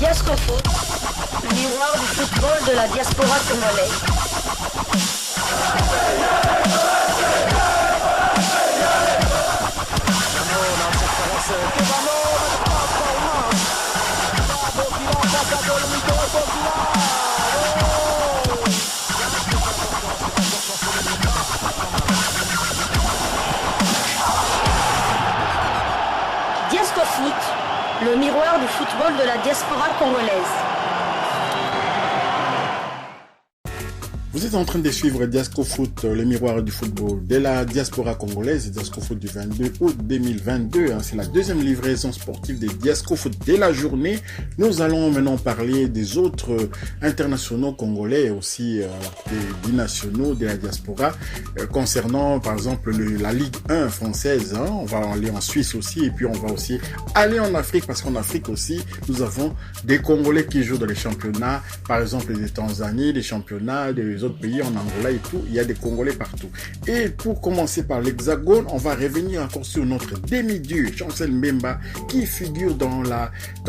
Diascofoot, le miroir du football de la diaspora congolaise. Diascofoot, le miroir du football de la diaspora congolaise. Vous êtes en train de suivre Diascofoot, le miroir du football de la diaspora congolaise, Diascofoot du 22 août 2022. C'est la deuxième livraison sportive des Diascofoot de la journée. Nous allons maintenant parler des autres internationaux congolais, aussi des binationaux de la diaspora, concernant par exemple la Ligue 1 française. On va aller en Suisse aussi, et puis on va aussi aller en Afrique, parce qu'en Afrique aussi, nous avons des Congolais qui jouent dans les championnats, par exemple des Tanzanie, des championnats des autres pays, en Angola et tout, il y a des Congolais partout. Et pour commencer par l'Hexagone, on va revenir encore sur notre demi-dieu, Chancel Mbemba, qui figure dans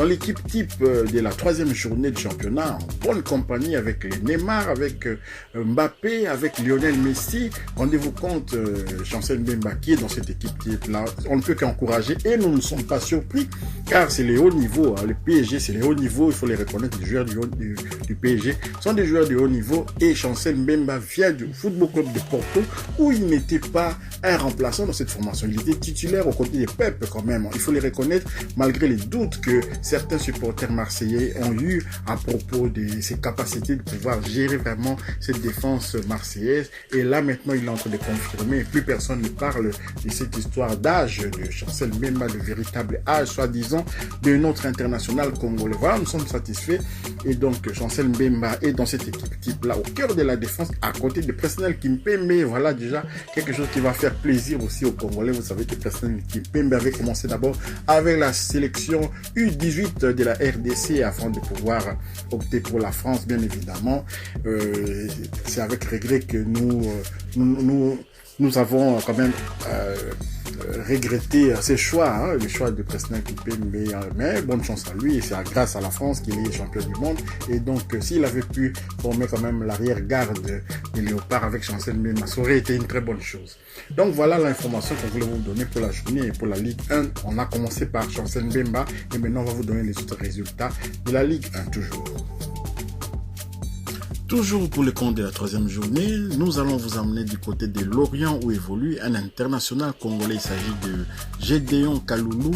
l'équipe type de la troisième journée de championnat, en bonne compagnie avec les Neymar, avec Mbappé, avec Lionel Messi. Rendez-vous compte, Chancel Mbemba qui est dans cette équipe type-là, on ne peut qu'encourager, et nous ne sommes pas surpris, car c'est les hauts niveaux, le PSG, c'est les hauts niveaux, il faut les reconnaître, les joueurs du PSG sont des joueurs de haut niveau, et Chancel Mbemba vient du Football Club de Porto, où il n'était pas un remplaçant dans cette formation. Il était titulaire aux côtés des Pep quand même. Il faut les reconnaître, malgré les doutes que certains supporters marseillais ont eu à propos de ses capacités de pouvoir gérer vraiment cette défense marseillaise. Et là, maintenant, il est en train de confirmer. Plus personne ne parle de cette histoire d'âge de Chancel Mbemba, de véritable âge, soi-disant, de notre international congolais. Voilà, nous sommes satisfaits. Et donc, Chancel Mbemba est dans cette équipe type-là, au cœur de la défense, à côté de Presnel Kimpembe. Voilà déjà quelque chose qui va faire plaisir aussi aux Congolais. Vous savez que Presnel Kimpembe avait commencé d'abord avec la sélection U18 de la RDC afin de pouvoir opter pour la France, bien évidemment. C'est avec regret que nous avons quand même regretter ses choix, le choix de Presnel Kimpembe, mais bonne chance à lui, et c'est grâce à la France qu'il est champion du monde. Et donc s'il avait pu former quand même l'arrière-garde des Léopards avec Chancel Mbemba, ça aurait été une très bonne chose. Donc voilà l'information qu'on voulait vous donner pour la journée et pour la Ligue 1. On a commencé par Chancel Mbemba, et maintenant on va vous donner les autres résultats de la Ligue 1 toujours. Toujours pour le compte de la troisième journée, nous allons vous emmener du côté de Lorient où évolue un international congolais. Il s'agit de Gédéon Kaloulou.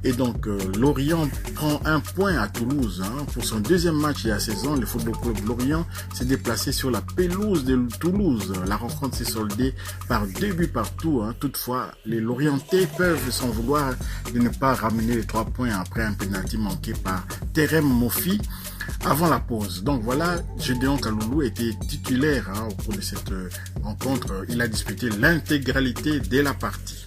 Et donc Lorient prend un point à Toulouse. Pour son deuxième match de la saison, le Football Club Lorient s'est déplacé sur la pelouse de Toulouse. La rencontre s'est soldée par 2 buts partout. Toutefois, les Lorientais peuvent s'en vouloir de ne pas ramener les 3 points après un pénalty manqué par Terem Mofi avant la pause. Donc voilà, Gédéon Kaloulou était titulaire au cours de cette rencontre. Il a disputé l'intégralité de la partie.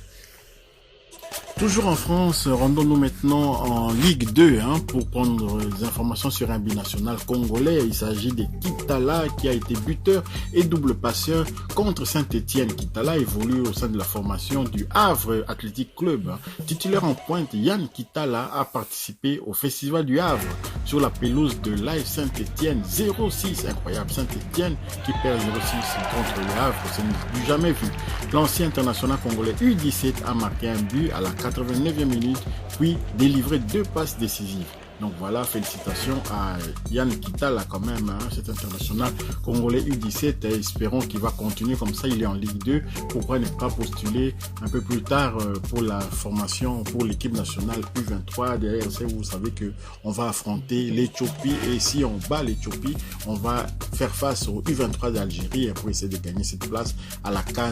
Toujours en France, rendons-nous maintenant en Ligue 2 pour prendre des informations sur un binational congolais. Il s'agit de Kitala qui a été buteur et double passeur contre Saint-Etienne. Kitala évolue au sein de la formation du Havre Athletic Club. Titulaire en pointe, Yann Kitala a participé au Festival du Havre sur la pelouse de l'AF Saint-Etienne 0-6. Incroyable, Saint-Etienne qui perd 0-6 contre le Havre, ce n'est plus jamais vu. L'ancien international congolais U17 a marqué un but à la 89e minute, puis délivré 2 passes décisives. Donc voilà, félicitations à Yann Kitala quand même, cet international congolais U17. Espérons qu'il va continuer comme ça, il est en Ligue 2. Pourquoi ne pas postuler un peu plus tard pour la formation pour l'équipe nationale U23 de RC. Vous savez qu'on va affronter l'Éthiopie, et si on bat l'Éthiopie, on va faire face au U23 d'Algérie pour essayer de gagner cette place à la CAN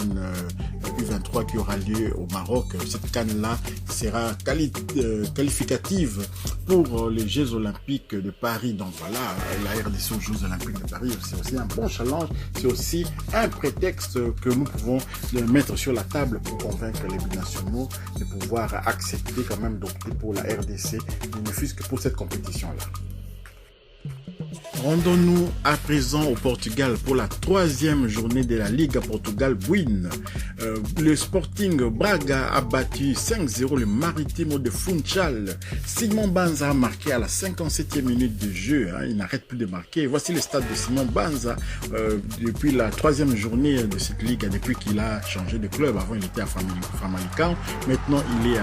U23 qui aura lieu au Maroc. Cette CAN-là sera qualificative pour les Jeux Olympiques de Paris. Donc voilà, la RDC aux Jeux Olympiques de Paris, c'est aussi un bon challenge, c'est aussi un prétexte que nous pouvons mettre sur la table pour convaincre les binationaux de pouvoir accepter quand même d'opter pour la RDC, ne fût-ce que pour cette compétition-là. Rendons-nous à présent au Portugal pour la troisième journée de la Liga Portugal Buin. Le Sporting Braga a battu 5-0 le Marítimo de Funchal. Simon Banza a marqué à la 57e minute de jeu. Il n'arrête plus de marquer. Voici le stade de Simon Banza depuis la troisième journée de cette ligue, depuis qu'il a changé de club. Avant, il était à Famalicão. Maintenant, il est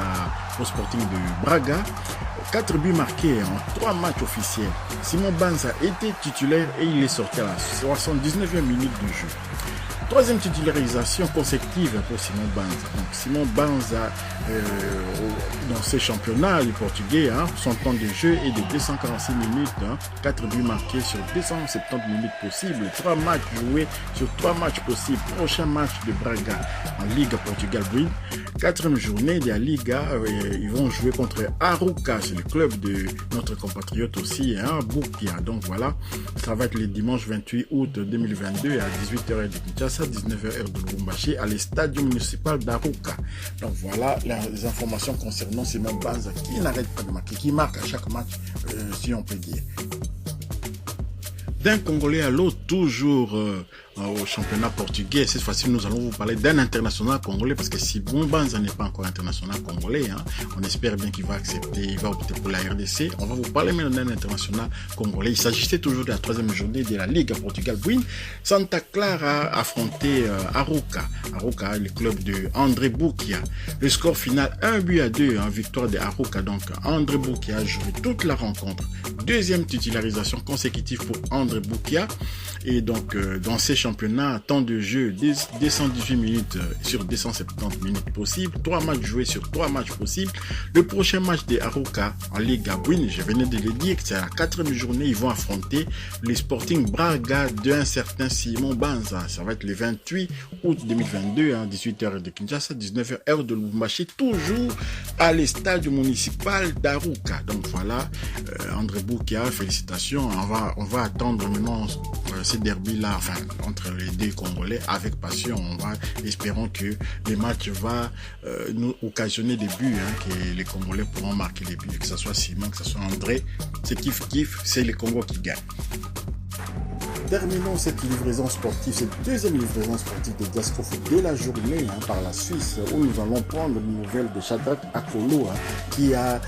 au Sporting de Braga. 4 buts marqués en 3 matchs officiels. Simon Banza était titulaire et il est sorti à la 79e minute de jeu. Troisième titularisation consécutive pour Simon Banza. Donc Simon Banza, dans ces championnats, les Portugais, son temps de jeu est de 246 minutes, 4 buts marqués sur 270 minutes possibles, 3 matchs joués sur 3 matchs possibles. Prochain match de Braga en Liga Portugal Buin. 4e journée de la Liga, ils vont jouer contre Arouca, c'est le club de notre compatriote aussi, Bukia. Donc voilà, ça va être le dimanche 28 août 2022 à 18h de Kinshasa, 19h de Lubumbashi, à l'Estadio municipal d'Arouca. Donc voilà les informations concernant Simon Banza qui n'arrête pas de marquer, qui marque à chaque match, si on peut dire. D'un Congolais à l'autre, toujours au championnat portugais. Cette fois-ci, nous allons vous parler d'un international congolais parce que Simon Banza n'est pas encore international congolais, on espère bien qu'il va accepter, il va opter pour la RDC. On va vous parler maintenant d'un international congolais. Il s'agissait toujours de la troisième journée de la Liga Portugal Buin. Santa Clara a affronté Arouca. Arouca, le club de André Bukia. Le score final 1-2 en victoire de Arouca. Donc André Bukia a joué toute la rencontre. Deuxième titularisation consécutive pour André Bukia. Et donc dans ces championnats, temps de jeu 218 minutes sur 270 minutes possibles, 3 matchs joués sur 3 matchs possibles. Le prochain match de Arouca en Liga Buin, je venais de le dire que c'est la 4e journée, ils vont affronter les Sporting Braga d'un certain Simon Banza. Ça va être le 28 août 2022 à 18h de Kinshasa, 19h de Lubumbashi, toujours à l'Estadio municipal d'Arouca. Donc voilà, André Bukia, félicitations. On va attendre maintenant ces derbys-là, enfin, entre les deux Congolais, avec passion. Espérons que les matchs vont nous occasionner des buts, que les Congolais pourront marquer les buts, que ce soit Simon, que ce soit André. C'est kiff-kiff, c'est les Congos qui gagnent. Terminons cette livraison sportive, cette deuxième livraison sportive de Diasco Foot de la journée par la Suisse, où nous allons prendre une nouvelle de Shadrack Akolo, qui a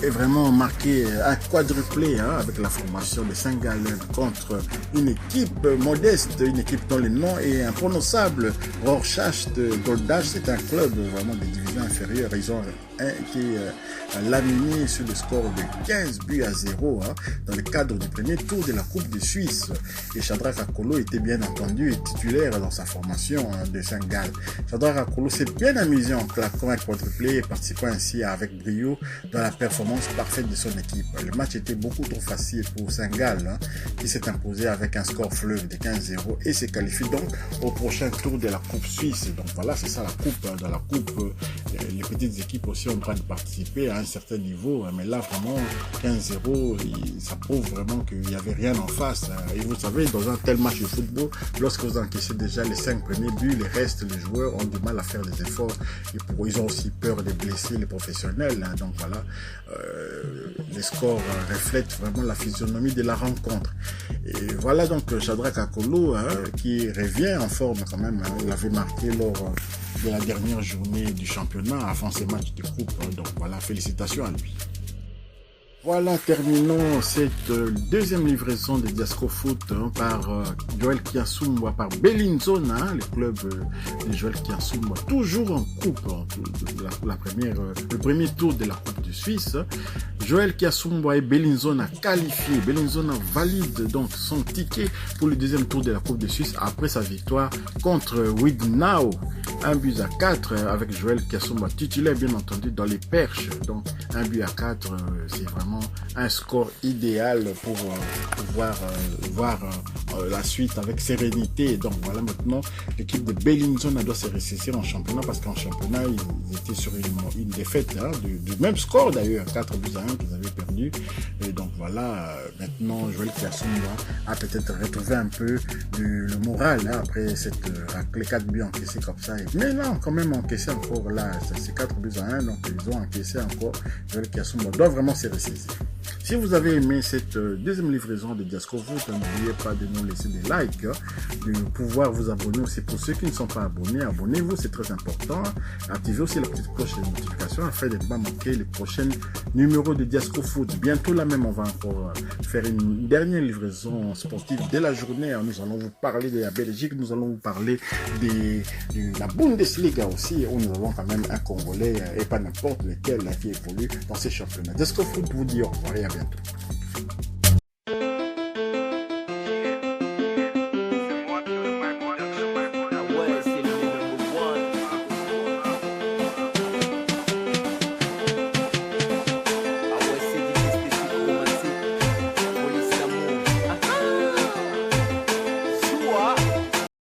vraiment marqué un quadruplé avec la formation de Saint-Gallen contre une équipe modeste, une équipe dont le nom est imprononçable, Rorschach de Goldach. C'est un club vraiment des divisions inférieures. Ils ont été laminés sur le score de 15-0 dans le cadre du premier tour de la Coupe de Suisse. Et Shadrack Akolo était bien entendu titulaire dans sa formation de Saint-Gall. Shadrack Akolo s'est bien amusé en claquant un quadruplé et participant ainsi avec brio dans la performance parfaite de son équipe. Le match était beaucoup trop facile pour Saint-Gall, qui s'est imposé avec un score fleuve de 15-0 et se qualifie donc au prochain tour de la Coupe Suisse. Donc voilà, c'est ça la coupe. Dans la coupe, les petites équipes aussi ont le droit de participer à un certain niveau, mais là vraiment 15-0, ça prouve vraiment qu'il n'y avait rien en face. Et vous savez, dans un tel match de football, lorsque vous encaissez déjà les 5 premiers buts, les restes, les joueurs ont du mal à faire des efforts. Et ils ont aussi peur de blesser les professionnels. Donc voilà, les scores reflètent vraiment la physionomie de la rencontre. Et voilà donc Shadrack Akolo qui revient en forme quand même. Il avait marqué lors de la dernière journée du championnat avant ces matchs de coupe. Donc voilà, félicitations à lui. Voilà, terminons cette deuxième livraison de Diasco Foot par Joel Kiasumba, par Bellinzona, le club de Joel Kiasumba, toujours en coupe, le premier tour de la Coupe de Suisse. Joel Kiasumba et Bellinzona qualifiés. Bellinzona valide donc son ticket pour le deuxième tour de la Coupe de Suisse après sa victoire contre Wignau. 1-4 avec Joel Kiasumba titulaire bien entendu dans les perches. Donc 1-4, c'est vraiment un score idéal pour pouvoir voir la suite avec sérénité. Donc voilà, maintenant l'équipe de Bellinzona doit se ressaisir en championnat parce qu'en championnat ils étaient sur une défaite du même score d'ailleurs, 4-1 qu'ils avaient perdu. Et donc voilà, maintenant Joel Kiasumba a peut-être retrouvé un peu le moral après cette raclée, 4 buts encaissés comme ça. Mais là, quand même encaissé encore là, c'est 4-1, donc ils ont encaissé encore. Joel Kiasumba doit vraiment se ressaisir. Si vous avez aimé cette deuxième livraison de Diasco Foot, n'oubliez pas de nous laisser des likes, de pouvoir vous abonner aussi. Pour ceux qui ne sont pas abonnés, abonnez-vous, c'est très important. Activez aussi la petite cloche de notification afin de ne pas manquer les prochains numéros de Diasco Foot. Bientôt là même, on va encore faire une dernière livraison sportive dès la journée. Nous allons vous parler de la Belgique, nous allons vous parler de la Bundesliga aussi, où nous avons quand même un Congolais et pas n'importe lequel qui évolue dans ces championnats. Diasco Foot vous dit au revoir et à bientôt.